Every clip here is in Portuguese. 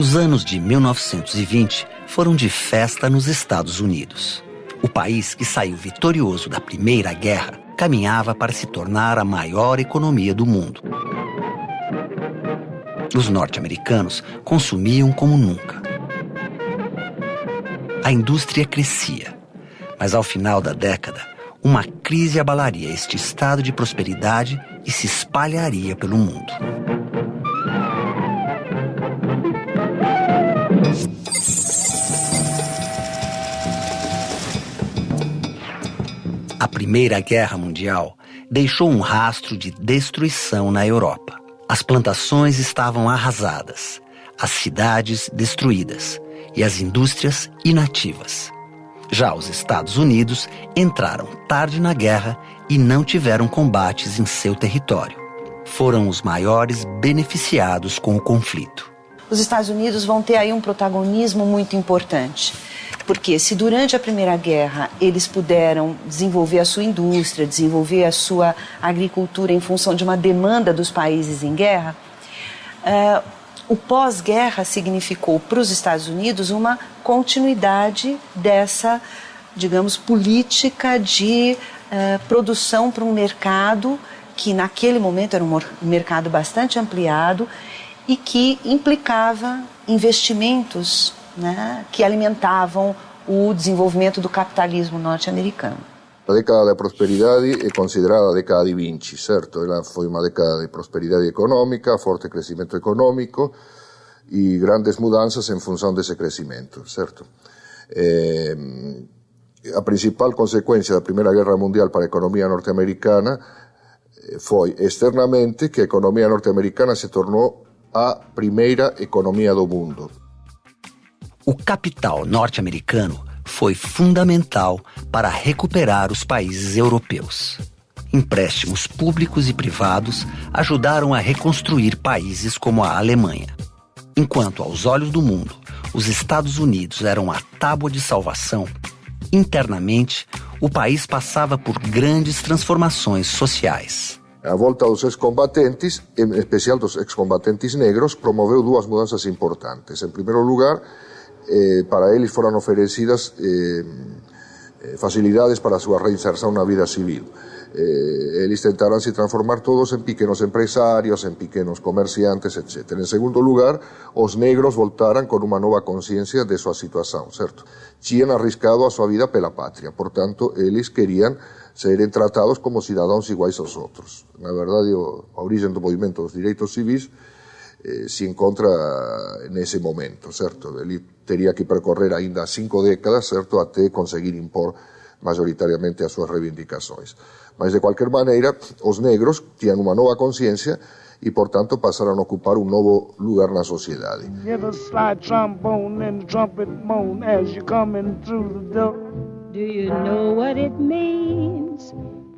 Os anos de 1920 foram de festa nos Estados Unidos. O país que saiu vitorioso da Primeira Guerra caminhava para se tornar a maior economia do mundo. Os norte-americanos consumiam como nunca. A indústria crescia, mas ao final da década, uma crise abalaria este estado de prosperidade e se espalharia pelo mundo. A Primeira Guerra Mundial deixou um rastro de destruição na Europa. As plantações estavam arrasadas, as cidades destruídas e as indústrias inativas. Já os Estados Unidos entraram tarde na guerra e não tiveram combates em seu território. Foram os maiores beneficiados com o conflito. Os Estados Unidos vão ter aí um protagonismo muito importante. Porque se durante a Primeira Guerra eles puderam desenvolver a sua indústria, desenvolver a sua agricultura em função de uma demanda dos países em guerra, o pós-guerra significou para os Estados Unidos uma continuidade dessa, digamos, política de produção para um mercado que naquele momento era um mercado bastante ampliado e que implicava investimentos, né, que alimentavam o desenvolvimento do capitalismo norte-americano. A década da prosperidade é considerada a década de Vinci, certo? Ela foi uma década de prosperidade econômica, forte crescimento econômico e grandes mudanças em função desse crescimento, certo? A principal consequência da Primeira Guerra Mundial para a economia norte-americana foi, externamente, que a economia norte-americana se tornou a primeira economia do mundo. O capital norte-americano foi fundamental para recuperar os países europeus. Empréstimos públicos e privados ajudaram a reconstruir países como a Alemanha. Enquanto, aos olhos do mundo, os Estados Unidos eram a tábua de salvação, internamente, o país passava por grandes transformações sociais. A volta dos ex-combatentes, em especial dos ex-combatentes negros, promoveu duas mudanças importantes. Em primeiro lugar, para eles foram oferecidas facilidades para a sua reinserção na vida civil. Eles tentaram se transformar todos em pequenos empresários, em pequenos comerciantes, etc. Em segundo lugar, os negros voltaram com uma nova consciência de sua situação, certo? Tinham arriscado a sua vida pela pátria, portanto, eles queriam serem tratados como cidadãos iguais aos outros. Na verdade, a origem do movimento dos direitos civis se encontra nesse momento, certo? Ele teria que percorrer ainda 5 décadas, certo, até conseguir impor majoritariamente as suas reivindicações. Mas, de qualquer maneira, os negros tinham uma nova consciência e, portanto, passaram a ocupar um novo lugar na sociedade. Do you know what it means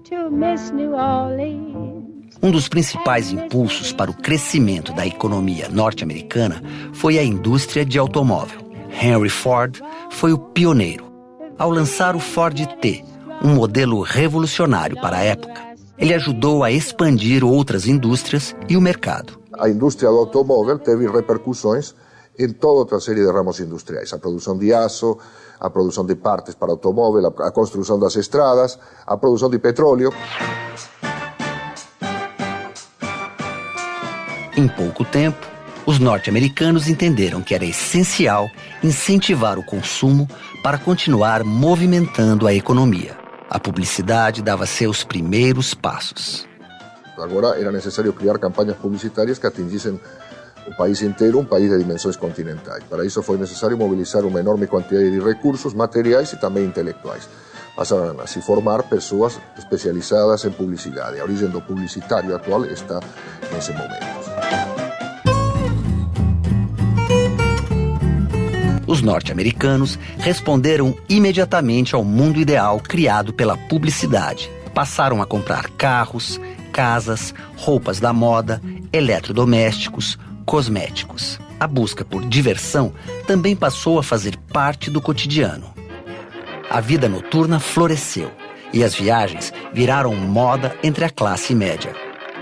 to miss New Orleans? Um dos principais impulsos para o crescimento da economia norte-americana foi a indústria de automóvel. Henry Ford foi o pioneiro. Ao lançar o Ford T, um modelo revolucionário para a época, ele ajudou a expandir outras indústrias e o mercado. A indústria do automóvel teve repercussões em toda outra série de ramos industriais. A produção de aço, a produção de partes para automóvel, a construção das estradas, a produção de petróleo. Em pouco tempo, os norte-americanos entenderam que era essencial incentivar o consumo para continuar movimentando a economia. A publicidade dava seus primeiros passos. Agora era necessário criar campanhas publicitárias que atingissem o país inteiro, um país de dimensões continentais. Para isso foi necessário mobilizar uma enorme quantidade de recursos materiais e também intelectuais. Passaram a se formar pessoas especializadas em publicidade. A origem do publicitário atual está nesse momento. Os norte-americanos responderam imediatamente ao mundo ideal criado pela publicidade. Passaram a comprar carros, casas, roupas da moda, eletrodomésticos, cosméticos. A busca por diversão também passou a fazer parte do cotidiano. A vida noturna floresceu e as viagens viraram moda entre a classe média.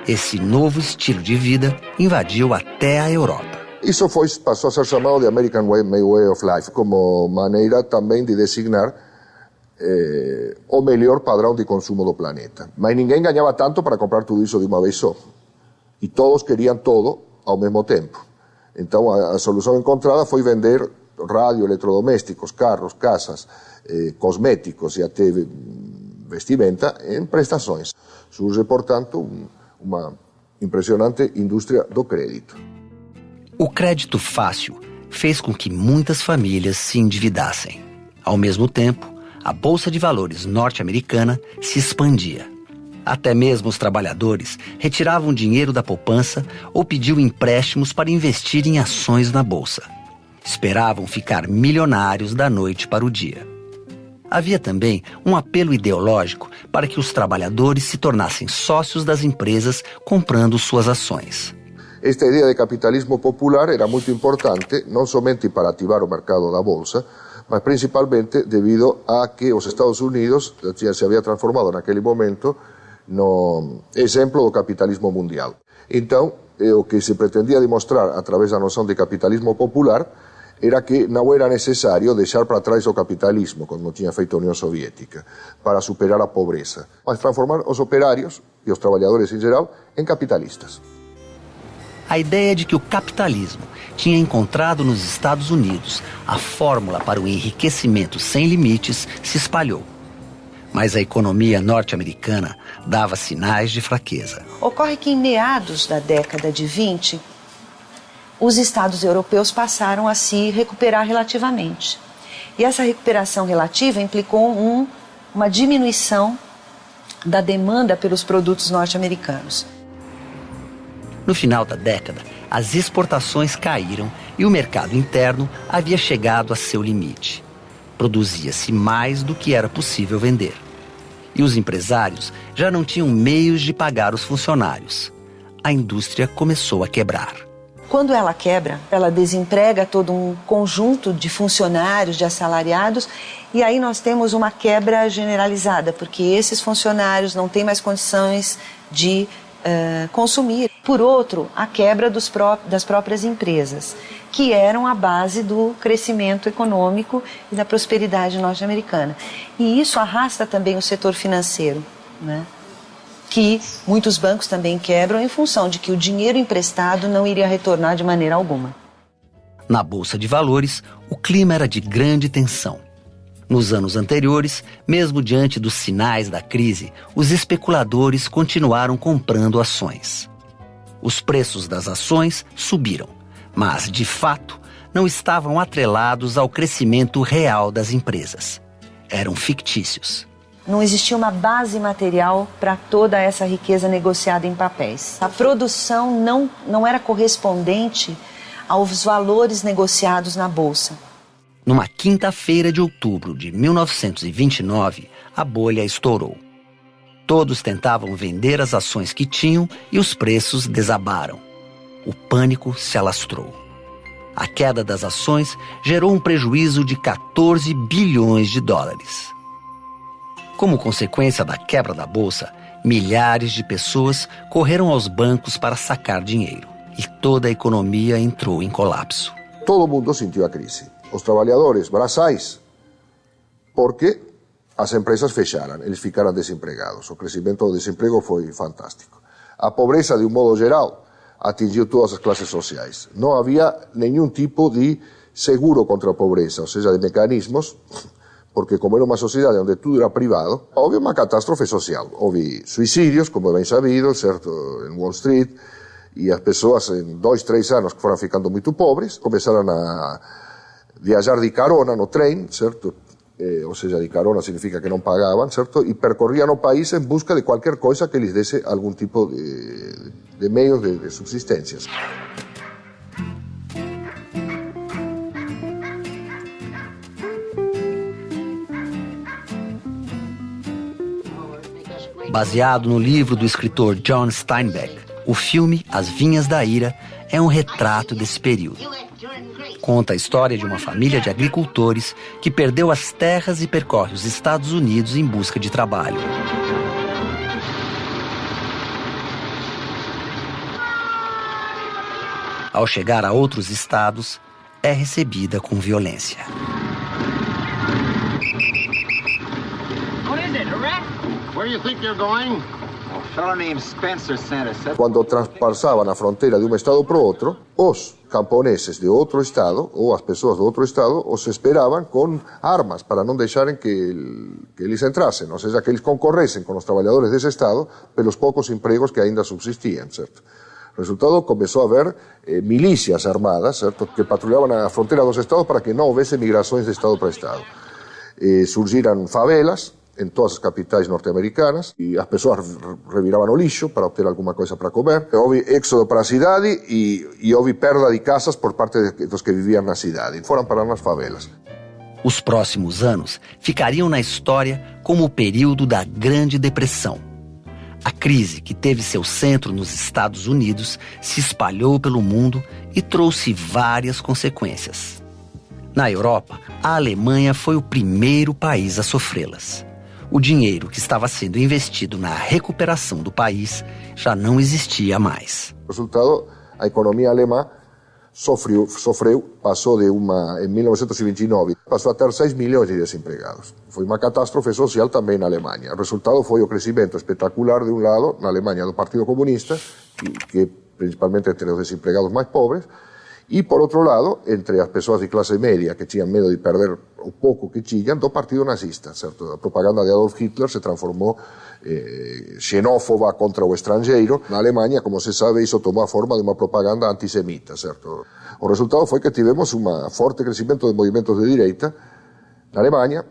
Esse novo estilo de vida invadiu até a Europa. Isso passou a ser chamado de American Way of Life, como maneira também de designar o melhor padrão de consumo do planeta. Mas ninguém ganhava tanto para comprar tudo isso de uma vez só. E todos queriam todo ao mesmo tempo. Então a solução encontrada foi vender rádio, eletrodomésticos, carros, casas, cosméticos e até vestimenta em prestações. Surge, portanto, uma impressionante indústria do crédito. O crédito fácil fez com que muitas famílias se endividassem. Ao mesmo tempo, a Bolsa de Valores norte-americana se expandia. Até mesmo os trabalhadores retiravam dinheiro da poupança ou pediam empréstimos para investir em ações na Bolsa. Esperavam ficar milionários da noite para o dia. Havia também um apelo ideológico para que os trabalhadores se tornassem sócios das empresas comprando suas ações. Esta ideia de capitalismo popular era muito importante, não somente para ativar o mercado da Bolsa, mas principalmente devido a que os Estados Unidos se havia transformado naquele momento no exemplo do capitalismo mundial. Então, o que se pretendia demonstrar através da noção de capitalismo popular era que não era necessário deixar para trás o capitalismo, como tinha feito a União Soviética, para superar a pobreza, mas transformar os operários e os trabalhadores em geral em capitalistas. A ideia de que o capitalismo tinha encontrado nos Estados Unidos a fórmula para o enriquecimento sem limites se espalhou. Mas a economia norte-americana dava sinais de fraqueza. Ocorre que em meados da década de 20, os estados europeus passaram a se recuperar relativamente. E essa recuperação relativa implicou uma diminuição da demanda pelos produtos norte-americanos. No final da década, as exportações caíram e o mercado interno havia chegado a seu limite. Produzia-se mais do que era possível vender. E os empresários já não tinham meios de pagar os funcionários. A indústria começou a quebrar. Quando ela quebra, ela desemprega todo um conjunto de funcionários, de assalariados, e aí nós temos uma quebra generalizada, porque esses funcionários não têm mais condições de consumir. Por outro, a quebra das próprias empresas, que eram a base do crescimento econômico e da prosperidade norte-americana. E isso arrasta também o setor financeiro, né? Que muitos bancos também quebram em função de que o dinheiro emprestado não iria retornar de maneira alguma. Na Bolsa de Valores, o clima era de grande tensão. Nos anos anteriores, mesmo diante dos sinais da crise, os especuladores continuaram comprando ações. Os preços das ações subiram, mas, de fato, não estavam atrelados ao crescimento real das empresas. Eram fictícios. Não existia uma base material para toda essa riqueza negociada em papéis. A produção não era correspondente aos valores negociados na Bolsa. Numa quinta-feira de outubro de 1929, a bolha estourou. Todos tentavam vender as ações que tinham e os preços desabaram. O pânico se alastrou. A queda das ações gerou um prejuízo de 14 bilhões de dólares. Como consequência da quebra da bolsa, milhares de pessoas correram aos bancos para sacar dinheiro e toda a economia entrou em colapso. Todo mundo sentiu a crise. Os trabalhadores braçais, porque as empresas fecharam, eles ficaram desempregados. O crescimento do desemprego foi fantástico. A pobreza, de um modo geral, atingiu todas as classes sociais. Não havia nenhum tipo de seguro contra a pobreza, ou seja, de mecanismos, porque como era uma sociedade onde tudo era privado, houve uma catástrofe social. Houve suicídios, como é bem sabido, certo, em Wall Street, e as pessoas, em 2, 3 anos, que foram ficando muito pobres, começaram a viajar de carona no trem, certo? Ou seja, de carona significa que não pagavam, certo? E percorriam o país em busca de qualquer coisa que lhes desse algum tipo de meios de subsistência. Baseado no livro do escritor John Steinbeck, o filme As Vinhas da Ira é um retrato desse período. Conta a história de uma família de agricultores que perdeu as terras e percorre os Estados Unidos em busca de trabalho. Ao chegar a outros estados, é recebida com violência. Quando transpassavam a fronteira de um estado para o outro, os camponeses de outro estado, ou as pessoas de outro estado, os esperavam com armas para não deixarem que eles entrassem, ou seja, que eles concorressem com os trabalhadores desse estado pelos poucos empregos que ainda subsistiam, certo? Resultado, começou a haver milícias armadas, certo, que patrulhavam a fronteira dos estados para que não houvesse migrações de estado para estado. Surgiram favelas em todas as capitais norte-americanas e as pessoas reviravam o lixo para obter alguma coisa para comer. Houve êxodo para a cidade e houve perda de casas por parte dos que viviam na cidade. Foram parar nas favelas. Os próximos anos ficariam na história como o período da Grande Depressão. A crise, que teve seu centro nos Estados Unidos, se espalhou pelo mundo e trouxe várias consequências. Na Europa, a Alemanha foi o primeiro país a sofrê-las. O dinheiro que estava sendo investido na recuperação do país já não existia mais. Resultado, a economia alemã sofreu, passou em 1929, passou a ter 6 milhões de desempregados. Foi uma catástrofe social também na Alemanha. O resultado foi o crescimento espetacular, de um lado, na Alemanha, do Partido Comunista, que principalmente entre os desempregados mais pobres, e, por outro lado, entre as pessoas de classe média que tinham medo de perder o pouco que tinham, do Partido Nazista, certo? A propaganda de Adolf Hitler se transformou xenófoba contra o estrangeiro. Na Alemanha, como se sabe, isso tomou a forma de uma propaganda antissemita, certo? O resultado foi que tivemos um forte crescimento de movimentos de direita na Alemanha,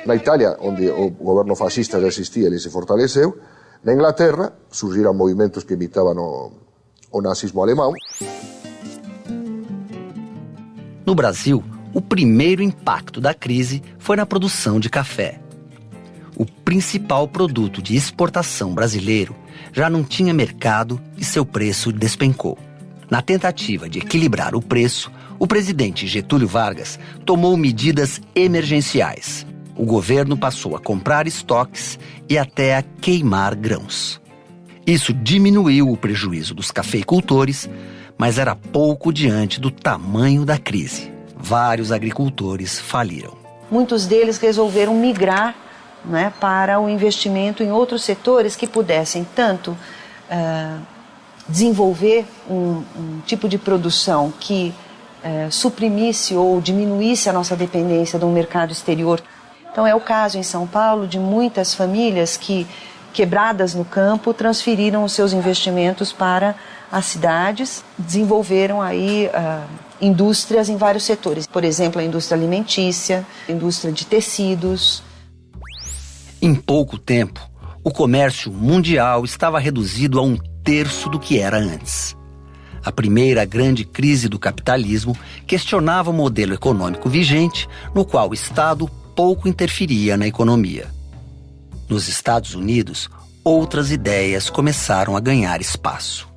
na Itália, onde o governo fascista já existia, ele se fortaleceu, na Inglaterra surgiram movimentos que imitavam o nazismo alemão. No Brasil, o primeiro impacto da crise foi na produção de café. O principal produto de exportação brasileiro já não tinha mercado e seu preço despencou. Na tentativa de equilibrar o preço, o presidente Getúlio Vargas tomou medidas emergenciais. O governo passou a comprar estoques e até a queimar grãos. Isso diminuiu o prejuízo dos cafeicultores, mas era pouco diante do tamanho da crise. Vários agricultores faliram. Muitos deles resolveram migrar, né, para o investimento em outros setores que pudessem tanto desenvolver um tipo de produção que suprimisse ou diminuísse a nossa dependência do mercado exterior. Então é o caso em São Paulo de muitas famílias que, quebradas no campo, transferiram os seus investimentos para as cidades, desenvolveram aí indústrias em vários setores. Por exemplo, a indústria alimentícia, a indústria de tecidos. Em pouco tempo, o comércio mundial estava reduzido a 1/3 do que era antes. A primeira grande crise do capitalismo questionava o modelo econômico vigente, no qual o Estado pouco interferia na economia. Nos Estados Unidos, outras ideias começaram a ganhar espaço.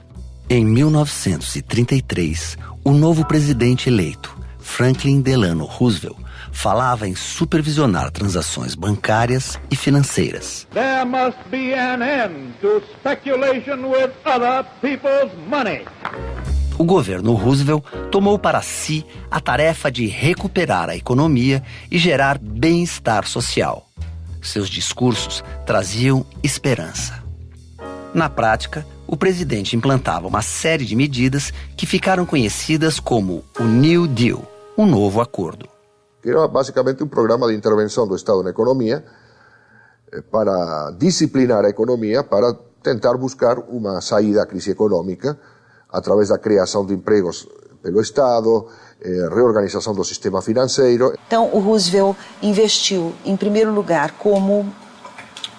Em 1933, o novo presidente eleito, Franklin Delano Roosevelt, falava em supervisionar transações bancárias e financeiras. There must be an end to speculation with other people's money. O governo Roosevelt tomou para si a tarefa de recuperar a economia e gerar bem-estar social. Seus discursos traziam esperança. Na prática, o presidente implantava uma série de medidas que ficaram conhecidas como o New Deal, o novo acordo. Era basicamente um programa de intervenção do Estado na economia para disciplinar a economia, para tentar buscar uma saída à crise econômica através da criação de empregos pelo Estado, reorganização do sistema financeiro. Então, o Roosevelt investiu, em primeiro lugar, como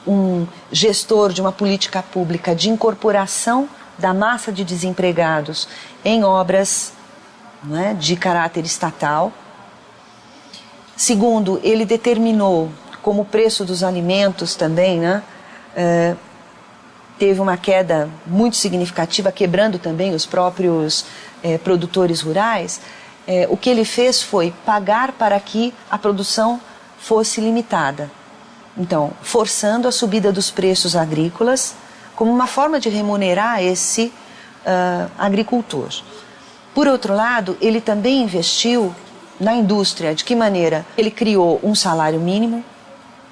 um gestor de uma política pública de incorporação da massa de desempregados em obras, né, de caráter estatal. Segundo, ele determinou, como o preço dos alimentos também, né, teve uma queda muito significativa, quebrando também os próprios produtores rurais, o que ele fez foi pagar para que a produção fosse limitada. Então, forçando a subida dos preços agrícolas como uma forma de remunerar esse agricultor. Por outro lado, ele também investiu na indústria. De que maneira? Ele criou um salário mínimo,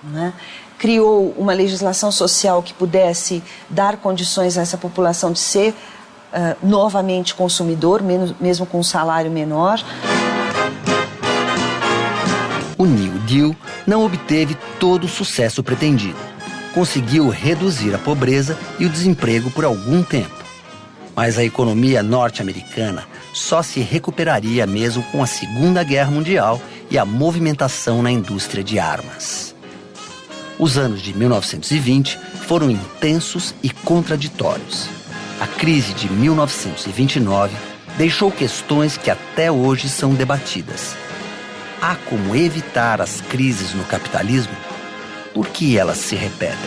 né? Criou uma legislação social que pudesse dar condições a essa população de ser novamente consumidor, mesmo com um salário menor. O New Deal não obteve todo o sucesso pretendido. Conseguiu reduzir a pobreza e o desemprego por algum tempo. Mas a economia norte-americana só se recuperaria mesmo com a Segunda Guerra Mundial e a movimentação na indústria de armas. Os anos de 1920 foram intensos e contraditórios. A crise de 1929 deixou questões que até hoje são debatidas. Há como evitar as crises no capitalismo? Por que elas se repetem?